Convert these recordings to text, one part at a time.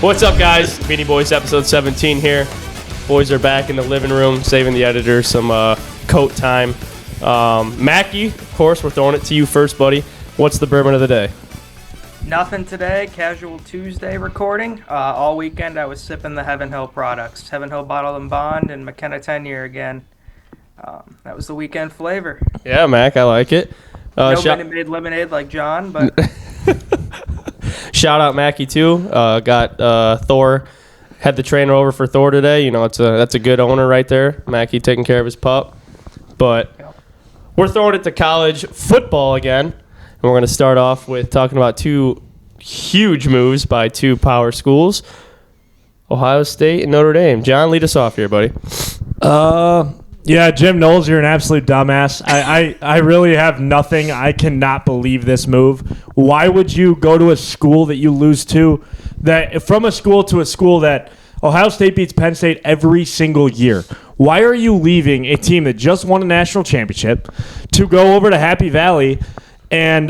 What's up, guys? Beanie Boys episode 17 here. Boys are back in the living room, saving the editor some coat time. Mackie, of course, we're throwing it to you first, buddy. What's the bourbon of the day? Nothing today. Casual Tuesday recording. All weekend I was sipping the Heaven Hill products. Heaven Hill Bottled and Bond and McKenna 10-year again. That was the weekend flavor. Yeah, Mac, I like it. No Minute Maid lemonade like John, but... Shout out Mackie, too. Got Thor. Had the trainer over for Thor today. You know, that's a good owner right there. Mackie taking care of his pup. But we're throwing it to college football again. And we're going to start off with talking about two huge moves by two power schools, Ohio State and Notre Dame. John, lead us off here, buddy. Yeah, Jim Knowles, you're an absolute dumbass. I really have nothing. I cannot believe this move. Why would you go to a school that you lose to, from a school to a school that Ohio State beats Penn State every single year? Why are you leaving a team that just won a national championship to go over to Happy Valley and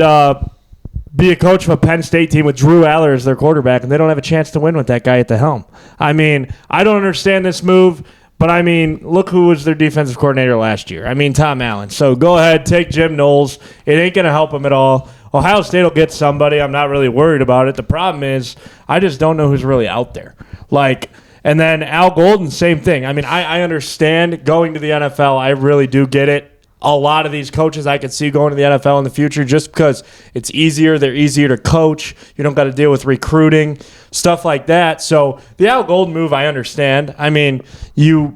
be a coach of a Penn State team with Drew Aller as their quarterback, and they don't have a chance to win with that guy at the helm? I mean, I don't understand this move. But, I mean, look who was their defensive coordinator last year. I mean, Tom Allen. So go ahead, take Jim Knowles. It ain't going to help him at all. Ohio State will get somebody. I'm not really worried about it. The problem is I just don't know who's really out there. And then Al Golden, same thing. I mean, I understand going to the NFL. I really do get it. A lot of these coaches I could see going to the NFL in the future just because it's easier. They're easier to coach. You don't got to deal with recruiting, stuff like that. So the Al Golden move, I understand. I mean, you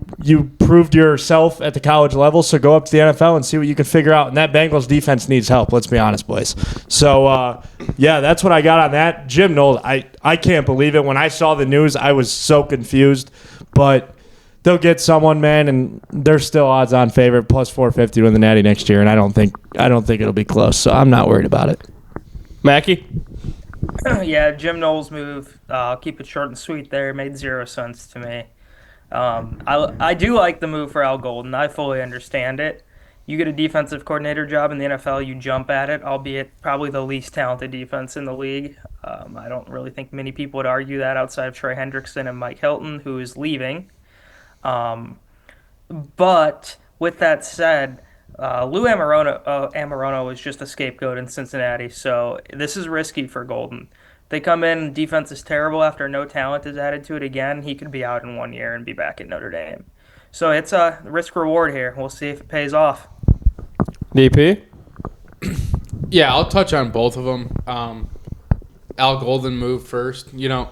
proved yourself at the college level, so go up to the NFL and see what you can figure out. And that Bengals defense needs help, let's be honest, boys. So, yeah, that's what I got on that. Jim Knowles, I can't believe it. When I saw the news, I was so confused. But they'll get someone, man, and they're still odds-on favorite, plus 450 to win the Natty next year, and I don't think it'll be close, so I'm not worried about it. Mackie? Yeah, Jim Knowles' move, I'll keep it short and sweet there, made zero sense to me. I do like the move for Al Golden. I fully understand it. You get a defensive coordinator job in the NFL, you jump at it, albeit probably the least talented defense in the league. I don't really think many people would argue that outside of Trey Hendrickson and Mike Hilton, who is leaving. But with that said, Lou Anarumo was just a scapegoat in Cincinnati, so this is risky for Golden. They come in, defense is terrible after no talent is added to it again. He could be out in 1 year and be back at Notre Dame. So it's a risk-reward here. We'll see if it pays off. DP? Yeah, I'll touch on both of them. Al Golden moved first. You know,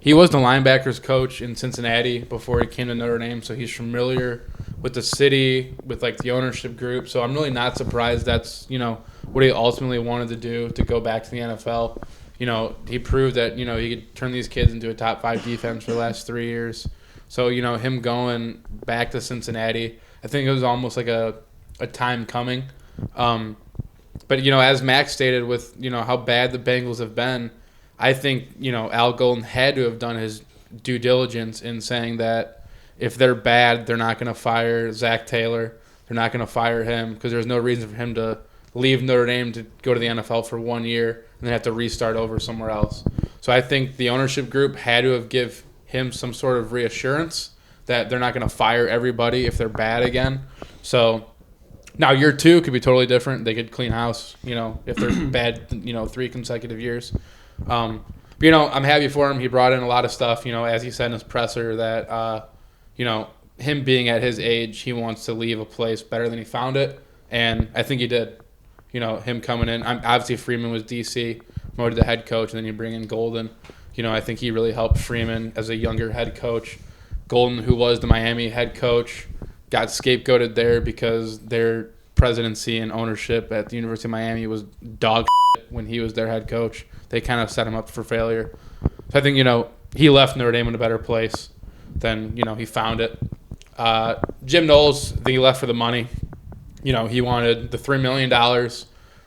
he was the linebackers coach in Cincinnati before he came to Notre Dame, so he's familiar with the city, with like the ownership group. So I'm really not surprised that's, you know, what he ultimately wanted to do, to go back to the NFL. You know, he proved that, you know, he could turn these kids into a top 5 defense for the last 3 years. So, you know, him going back to Cincinnati, I think it was almost like a time coming. But, you know, as Max stated with, you know, how bad the Bengals have been, I think, you know, Al Golden had to have done his due diligence in saying that if they're bad, they're not going to fire Zach Taylor. They're not going to fire him because there's no reason for him to leave Notre Dame to go to the NFL for 1 year and then have to restart over somewhere else. So I think the ownership group had to have give him some sort of reassurance that they're not going to fire everybody if they're bad again. So now year 2 could be totally different. They could clean house, you know, if they're bad, you know, 3 consecutive years. But, you know, I'm happy for him. He brought in a lot of stuff, you know, as he said in his presser that, you know, him being at his age, he wants to leave a place better than he found it. And I think he did. You know, him coming in. Obviously, Freeman was DC, promoted to head coach, and then you bring in Golden. You know, I think he really helped Freeman as a younger head coach. Golden, who was the Miami head coach, got scapegoated there because their presidency and ownership at the University of Miami was dog shit when he was their head coach. They kind of set him up for failure. So I think, you know, he left Notre Dame in a better place than, you know, he found it. Jim Knowles, I think he left for the money. You know, he wanted the $3 million.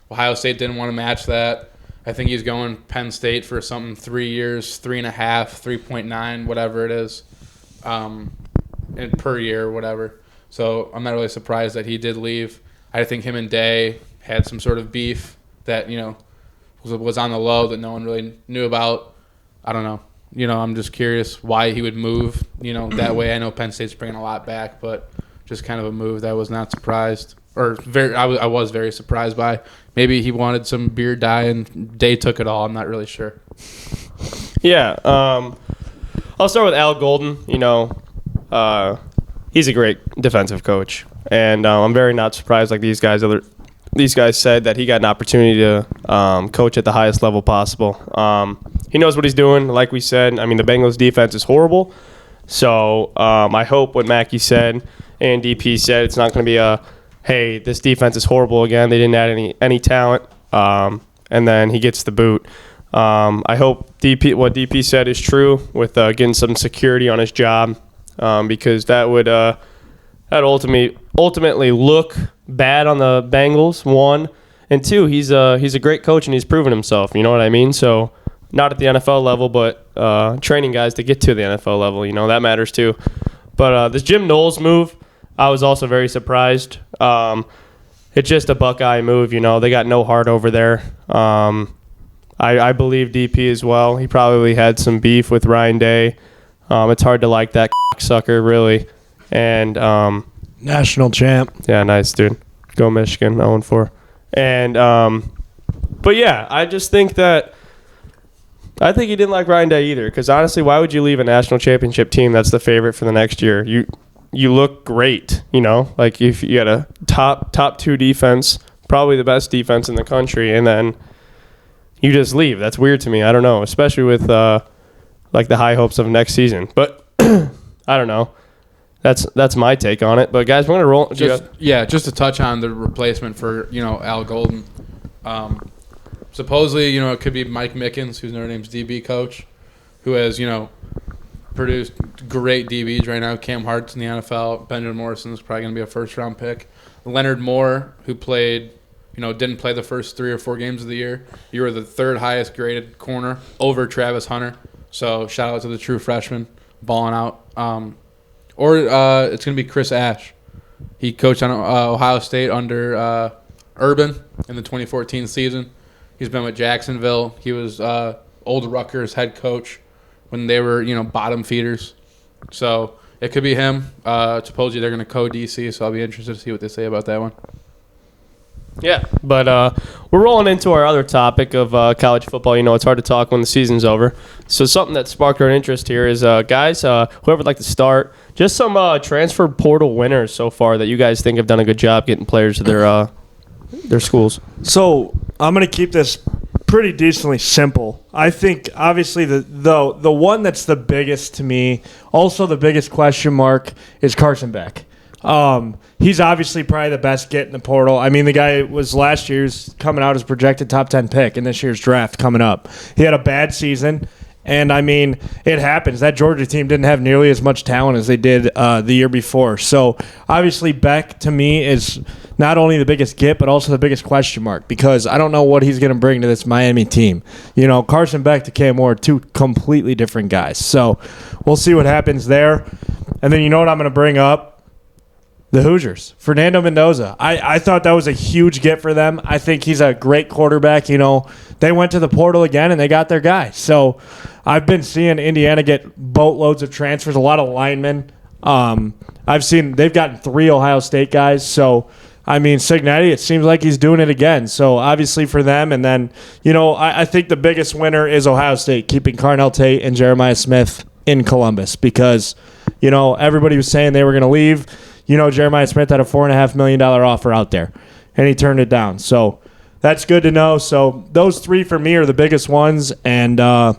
Ohio State didn't want to match that. I think he's going Penn State for something 3 years, 3.5, 3.9, whatever it is, per year, whatever. So I'm not really surprised that he did leave. I think him and Day had some sort of beef that, you know, was on the low that no one really knew about. I don't know. I'm just curious why he would move, that way. I know Penn State's bringing a lot back, but just kind of a move that I was not surprised. I was very surprised by. Maybe he wanted some beard dye and Day took it all. I'm not really sure. Yeah. I'll start with Al Golden. He's a great defensive coach. And I'm very not surprised, like these guys said, that he got an opportunity to coach at the highest level possible. He knows what he's doing. Like we said, I mean, the Bengals defense is horrible. So I hope what Mackey said and DP said, it's not going to be hey, this defense is horrible again. They didn't add any talent. And then he gets the boot. I hope what DP said is true with getting some security on his job, because that would ultimately look bad on the Bengals, one. And two, he's a great coach and he's proven himself. You know what I mean? So not at the NFL level, but training guys to get to the NFL level, that matters too. But this Jim Knowles move, I was also very surprised. It's just a Buckeye move, They got no heart over there. I believe DP as well. He probably had some beef with Ryan Day. It's hard to like that sucker, really. And national champ. Yeah, nice, dude. Go Michigan, 0-4. And but yeah, I just think that I think he didn't like Ryan Day either. Because honestly, why would you leave a national championship team that's the favorite for the next year? You look great, Like if you had a top 2 defense, probably the best defense in the country, and then you just leave. That's weird to me. I don't know, especially with like the high hopes of next season. But I don't know. That's my take on it. But guys, we're gonna roll. Just to touch on the replacement for Al Golden. Supposedly, it could be Mike Mickens, who's Notre Dame's DB coach, who has produced great DBs right now. Cam Hart's in the NFL. Benjamin Morrison's probably gonna be a first-round pick. Leonard Moore, who played, didn't play the first 3 or 4 games of the year. You were the 3rd highest graded corner over Travis Hunter. So shout out to the true freshman balling out. Or it's going to be Chris Ash. He coached on Ohio State under Urban in the 2014 season. He's been with Jacksonville. He was Old Rutgers head coach when they were, bottom feeders. So it could be him. Supposedly they're going to co-DC, so I'll be interested to see what they say about that one. Yeah, but we're rolling into our other topic of college football. It's hard to talk when the season's over. So something that sparked our interest here is, guys, whoever would like to start, just some transfer portal winners so far that you guys think have done a good job getting players to their schools. So I'm going to keep this pretty decently simple. I think, obviously, the one that's the biggest to me, also the biggest question mark, is Carson Beck. He's obviously probably the best get in the portal. I mean, the guy was last year's coming out as projected top 10 pick in this year's draft coming up. He had a bad season, and I mean, it happens. That Georgia team didn't have nearly as much talent as they did the year before. So, obviously, Beck, to me, is not only the biggest get, but also the biggest question mark, because I don't know what he's going to bring to this Miami team. Carson Beck to Cam Moore, 2 completely different guys. So, we'll see what happens there. And then what I'm going to bring up? The Hoosiers, Fernando Mendoza. I thought that was a huge get for them. I think he's a great quarterback. They went to the portal again, and they got their guy. So I've been seeing Indiana get boatloads of transfers, a lot of linemen. I've seen they've gotten 3 Ohio State guys. So, I mean, Cignetti, it seems like he's doing it again. So, obviously for them. And then, I think the biggest winner is Ohio State, keeping Carnell Tate and Jeremiah Smith in Columbus because, everybody was saying they were going to leave. Jeremiah Smith had a $4.5 million offer out there, and he turned it down. So that's good to know. So those 3 for me are the biggest ones. And, I'm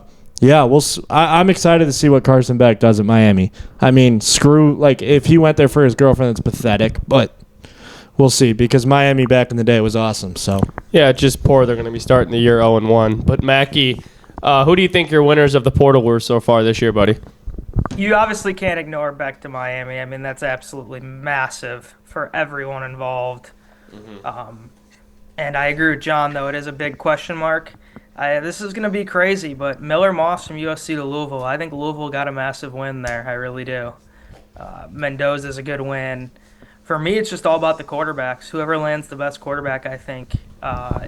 excited to see what Carson Beck does at Miami. I mean, if he went there for his girlfriend, it's pathetic. But we'll see because Miami back in the day was awesome. So yeah, it's just poor they're going to be starting the year 0-1. But, Mackie, who do you think your winners of the portal were so far this year, buddy? You obviously can't ignore back to Miami. I mean, that's absolutely massive for everyone involved. Mm-hmm. And I agree with John, though. It is a big question mark. This is going to be crazy, but Miller Moss from USC to Louisville, I think Louisville got a massive win there. I really do. Mendoza's a good win. For me, it's just all about the quarterbacks. Whoever lands the best quarterback, I think,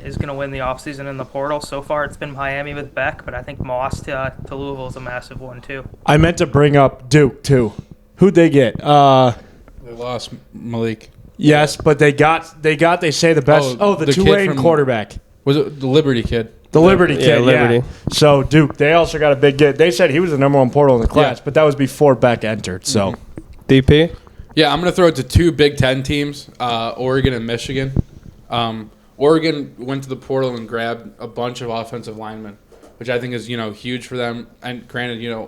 is going to win the offseason in the portal. So far, it's been Miami with Beck, but I think Moss to Louisville is a massive one, too. I meant to bring up Duke, too. Who'd they get? They lost Malik. Yes, but they say the best. Oh, the the kid Tulane from- quarterback. Was it the Liberty kid? The Liberty kid, Liberty. yeah. So Duke, they also got a big get. They said he was the number one portal in the class, Yeah. but that was before Beck entered. So DP? Yeah, I'm going to throw it to two Big Ten teams, Oregon and Michigan. Oregon went to the portal and grabbed a bunch of offensive linemen, which I think is, huge for them. And granted,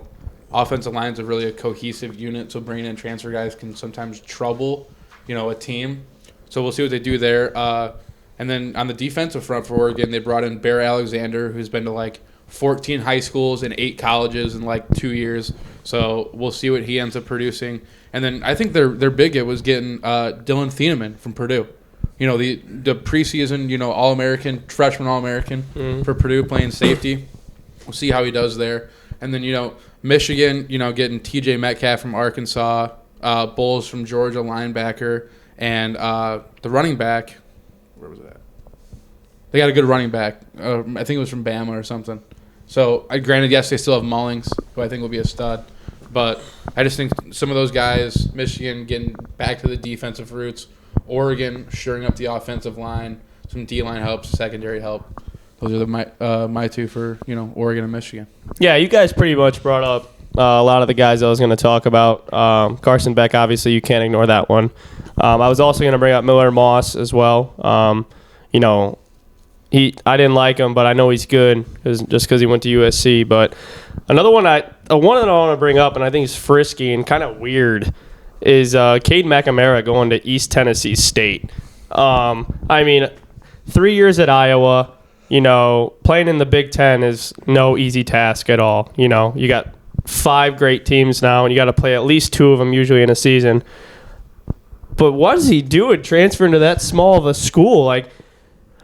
offensive lines are really a cohesive unit, so bringing in transfer guys can sometimes trouble, a team. So we'll see what they do there. And then on the defensive front for Oregon, they brought in Bear Alexander, who's been to 14 high schools and 8 colleges in 2 years. So we'll see what he ends up producing. And then I think their big hit was getting Dylan Thieneman from Purdue. The preseason, All-American, freshman All-American for Purdue playing safety. We'll see how he does there. And then, Michigan, getting T.J. Metcalf from Arkansas, Bowles from Georgia, linebacker, and the running back. Where was that? They got a good running back. I think it was from Bama or something. So, granted, yes, they still have Mullings, who I think will be a stud. But I just think some of those guys, Michigan getting back to the defensive roots, Oregon shoring up the offensive line, some D-line help, secondary help. Those are my two for, Oregon and Michigan. Yeah, you guys pretty much brought up a lot of the guys I was going to talk about. Carson Beck, obviously, you can't ignore that one. I was also going to bring up Miller Moss as well. I didn't like him, but I know he's good just because he went to USC. But another one that I want to bring up, and I think is frisky and kind of weird, is Cade McNamara going to East Tennessee State. 3 years at Iowa, playing in the Big Ten is no easy task at all. You got 5 great teams now, and you got to play at least 2 of them usually in a season. But what is he doing transferring to that small of a school?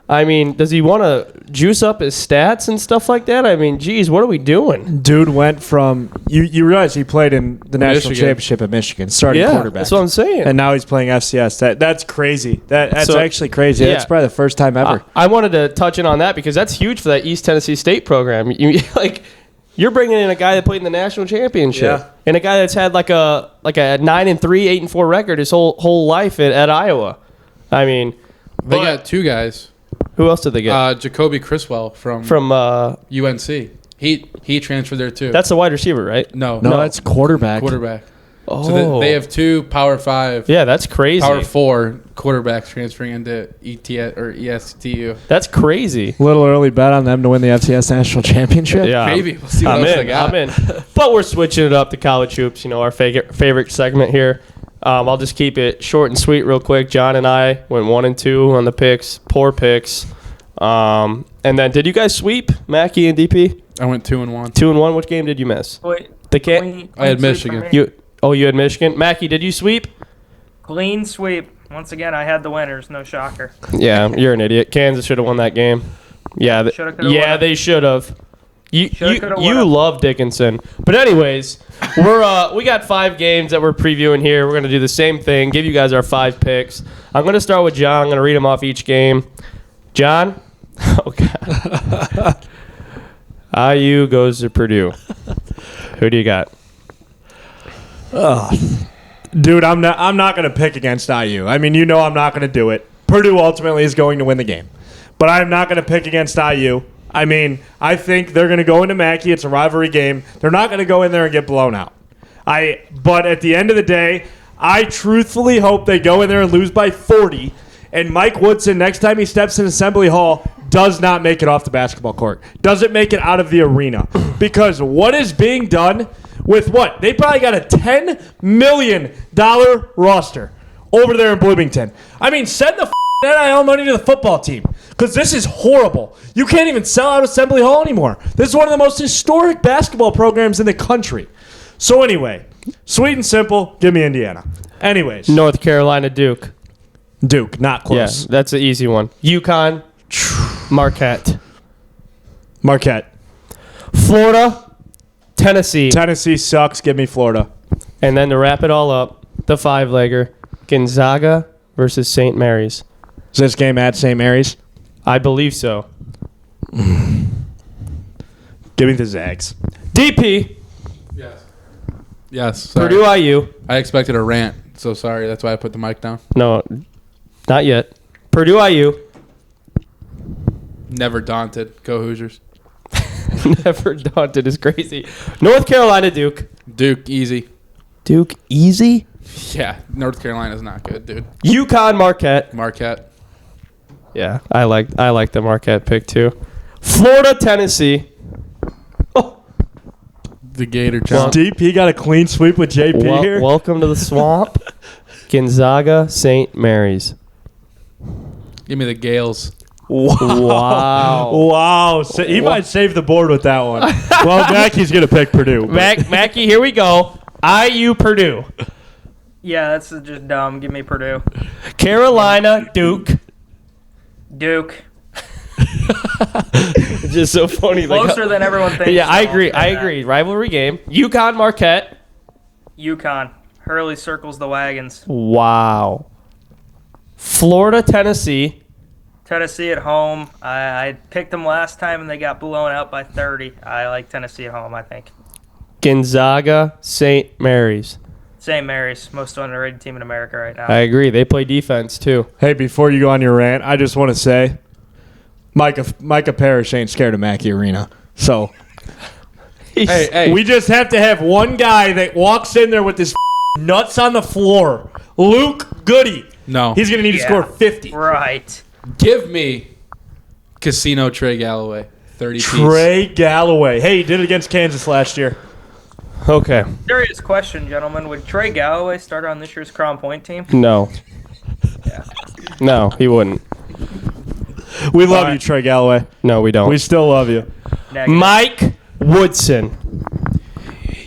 Does he want to juice up his stats and stuff like that? Geez, what are we doing? dude went from you realize he played in the national Michigan. championship at Michigan, starting quarterback. That's what I'm saying. And now he's playing FCS. That's crazy. That's So- actually crazy. yeah. That's probably the first time ever. I wanted to touch in on that because that's huge for that East Tennessee State program. You're bringing in a guy that played in the national championship, Yeah. and a guy that's had like a 9-3, 8-4 record his whole life at Iowa. They got 2 guys. Who else did they get? Jacoby Criswell from UNC. He transferred there too. That's the wide receiver, right? no, that's quarterback. Oh, So they have 2 Power 5, yeah, that's crazy. Power 4 quarterbacks transferring into ETS or ESTU. That's crazy. Little early bet on them to win the FCS national championship. Yeah, Maybe. We'll see what else they got. I'm in. But we're switching it up to college hoops. Our favorite segment here. I'll just keep it short and sweet real quick. John and I went 1-2 on the picks. Poor picks. And then did you guys sweep Mackey and DP? I went 2-1. 2-1. Which game did you miss? Wait, The clean I had sweep Michigan. for me. You had Michigan. Mackey, did you sweep? Clean sweep. Once again, I had the winners. No shocker. Yeah, you're an idiot. Kansas should have won that game. Yeah, Shoulda, coulda, woulda. they should have. Shoulda, coulda, You woulda. love Dickinson. But anyways, we got 5 games that we're previewing here. We're gonna do the same thing. Give you guys our 5 picks. I'm gonna start with John. I'm gonna read them off each game. John, oh god. IU goes to Purdue. Who do you got? Dude, I'm not going to pick against IU. I'm not going to do it. Purdue ultimately is going to win the game. But I'm not going to pick against IU. I think they're going to go into Mackey. It's a rivalry game. They're not going to go in there and get blown out. But at the end of the day, I truthfully hope they go in there and lose by 40. And Mike Woodson, next time he steps in Assembly Hall, does not make it off the basketball court. Doesn't make it out of the arena. Because what is being done with what? They probably got a $10 million roster over there in Bloomington. Send the NIL money to the football team. Because this is horrible. You can't even sell out Assembly Hall anymore. This is one of the most historic basketball programs in the country. So anyway, sweet and simple, give me Indiana. Anyways, North Carolina, Duke. Duke, not close. Yeah, that's an easy one. UConn, Marquette. Marquette. Florida, Tennessee. Tennessee sucks. Give me Florida. And then to wrap it all up, the 5-legger, Gonzaga versus St. Mary's. Is this game at St. Mary's? I believe so. Give me the Zags. DP, Yes. Sorry. Purdue IU. I expected a rant, so sorry. That's why I put the mic down. No, not yet. Purdue IU. Never daunted. Go Hoosiers. Never daunted is crazy. North Carolina Duke. Duke, easy. Duke easy. Yeah, North Carolina's not good, dude. UConn Marquette. Marquette. Yeah, I like the Marquette pick too. Florida Tennessee. Oh, The Gator Challenge. DP got a clean sweep with JP here. welcome to the swamp. Gonzaga St. Mary's. Give me the Gales. Wow. Wow. He might save the board with that one. Well, Mackey's going to pick Purdue. Mackie, here we go. IU Purdue. Yeah, that's just dumb. Give me Purdue. Carolina Duke. Duke. It's just so funny. Closer than everyone thinks. Yeah, I so agree. I'll say I that. agree. Rivalry game. UConn Marquette. UConn. Hurley circles the wagons. Wow. Florida Tennessee. Tennessee at home. I picked them last time and they got blown out by 30. I like Tennessee at home, I think. Gonzaga St. Mary's. St. Mary's, most underrated team in America right now. I agree. They play defense too. Hey, before you go on your rant, I just want to say Micah Parrish ain't scared of Mackey Arena. So Hey. we just have to have one guy that walks in there with his nuts on the floor. Luke Goody. No. He's going to need to Yeah. score 50. Right. Give me Casino Trey Galloway. 30 piece. Trey Galloway. Hey, he did it against Kansas last year. Okay. Serious question, gentlemen. Would Trey Galloway start on this year's Crown Point team? No. No, he wouldn't. We love you, Trey Galloway. No, we don't. We still love you. Negative. Mike Woodson.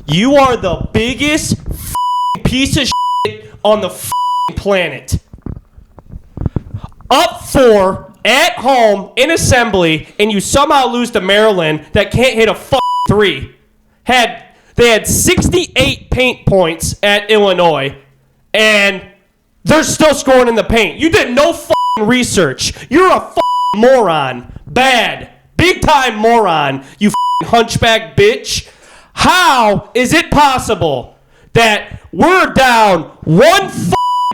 You are the biggest piece of shit on the planet. Up 4 at home in assembly, and you somehow lose to Maryland that can't hit a 3. They had 68 paint points at Illinois, and they're still scoring in the paint. You did no research. You're a moron. Bad. Big time moron. You hunchback bitch. How is it possible that we're down 1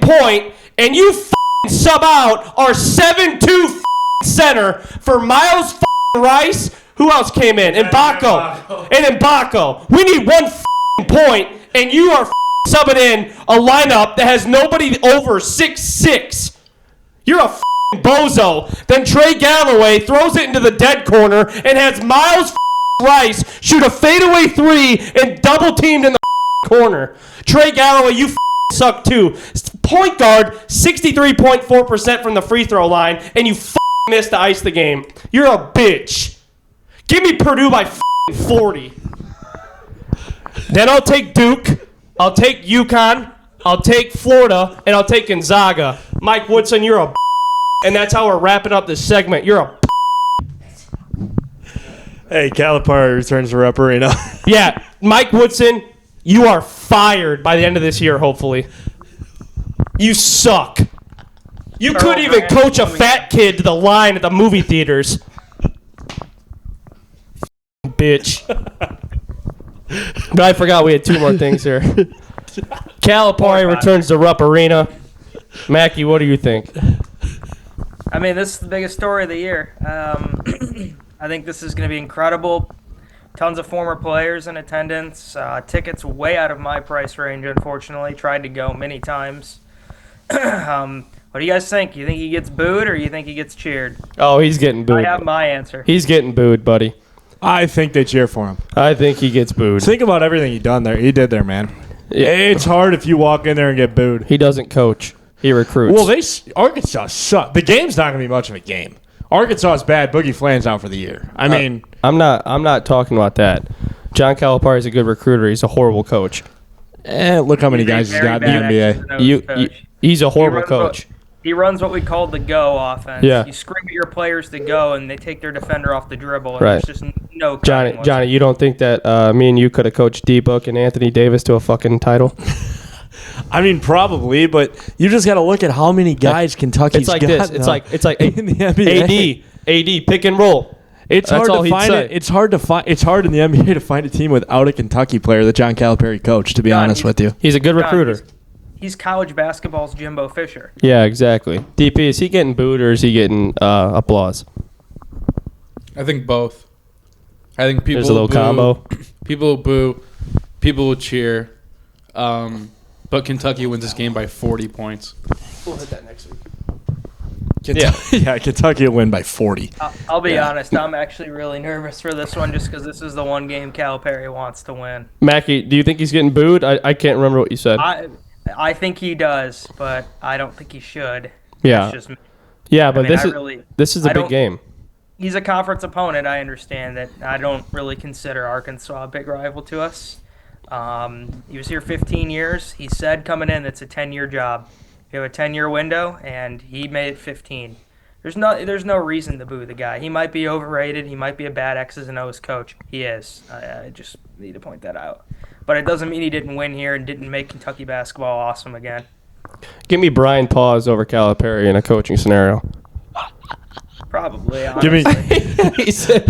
point and you sub out our 7-2 center for Miles Rice? Who else came in? Mbako. And Mbako. We need 1 point, and you are subbing in a lineup that has nobody over 6'6". You're a bozo. Then Trey Galloway throws it into the dead corner and has Miles Rice shoot a fadeaway 3 and double teamed in the corner. Trey Galloway, you suck too. Point guard, 63.4% from the free throw line, and you missed to ice the game. You're a bitch. Give me Purdue by 40. Then I'll take Duke. I'll take UConn. I'll take Florida, and I'll take Gonzaga. Mike Woodson, you're a and that's how we're wrapping up this segment. You're a Hey, Calipari returns to Rep Arena. Yeah, Mike Woodson, you are fired by the end of this year, hopefully. You suck. You couldn't even coach a fat kid to the line at the movie theaters. Bitch. But I forgot we had 2 more things here. Calipari returns to Rupp Arena. Mackie, what do you think? I mean, this is the biggest story of the year. I think this is going to be incredible. Tons of former players in attendance. Tickets way out of my price range, unfortunately. Tried to go many times. What do you guys think? You think he gets booed or you think he gets cheered? Oh, he's getting booed. I have my answer. He's getting booed, buddy. I think they cheer for him. I think he gets booed. Think about everything he did there, man. Yeah. It's hard if you walk in there and get booed. He doesn't coach. He recruits. Well, Arkansas suck. The game's not going to be much of a game. Arkansas is bad. Boogie Flan's out for the year. I mean, I'm not talking about that. John Calipari is a good recruiter. He's a horrible coach. look how many He's a guys he's very got in the bad NBA. X's and O's coach. He's a horrible runs coach. He runs what we call the go offense. Yeah. You scream at your players to go, and they take their defender off the dribble, and Right. there's just no cutting Johnny, you don't think that me and you could have coached D-Book and Anthony Davis to a fucking title? I mean, probably, but you just got to look at how many guys Kentucky's It's like got this. now It's like in the NBA. AD, pick and roll. It's That's hard all to he'd find say. it. It's hard to find. It's hard in the NBA to find a team without a Kentucky player that John Calipari coached. To be John, honest with you, He's a good recruiter. He's college basketball's Jimbo Fisher. Yeah, exactly. DP, is he getting booed or is he getting applause? I think both. I think people There's a little will boo, combo. People will boo. People will cheer. But Kentucky wins this game by 40 points. We'll hit that next week. yeah, Kentucky will win by 40. I'll be honest. I'm actually really nervous for this one just because this is the one game Calipari wants to win. Mackie, do you think he's getting booed? I can't remember what you said. I think he does, but I don't think he should. Yeah. That's just me. Yeah, but I this is a I big don't- game. He's a conference opponent. I understand that. I don't really consider Arkansas a big rival to us. He was here 15 years. He said coming in it's a 10-year job. You have a 10-year window, and he made it 15. There's no reason to boo the guy. He might be overrated. He might be a bad X's and O's coach. He is. I just need to point that out. But it doesn't mean he didn't win here and didn't make Kentucky basketball awesome again. Give me Brian Paws over Calipari in a coaching scenario. Probably. Give me. honestly. He said,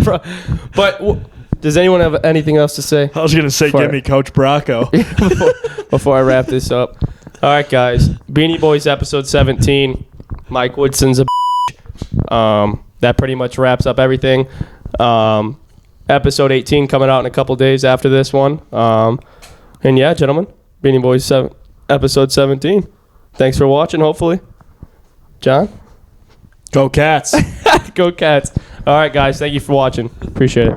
does anyone have anything else to say I was gonna say, For- give me Coach Bracco. before I wrap this up? All right, guys. Beanie Boys episode 17. Mike Woodson's a that pretty much wraps up everything. Episode 18 coming out in a couple days after this one. And yeah, gentlemen, Beanie Boys episode 17. Thanks for watching, hopefully. John? Go Cats. Go Cats. All right, guys. Thank you for watching. Appreciate it.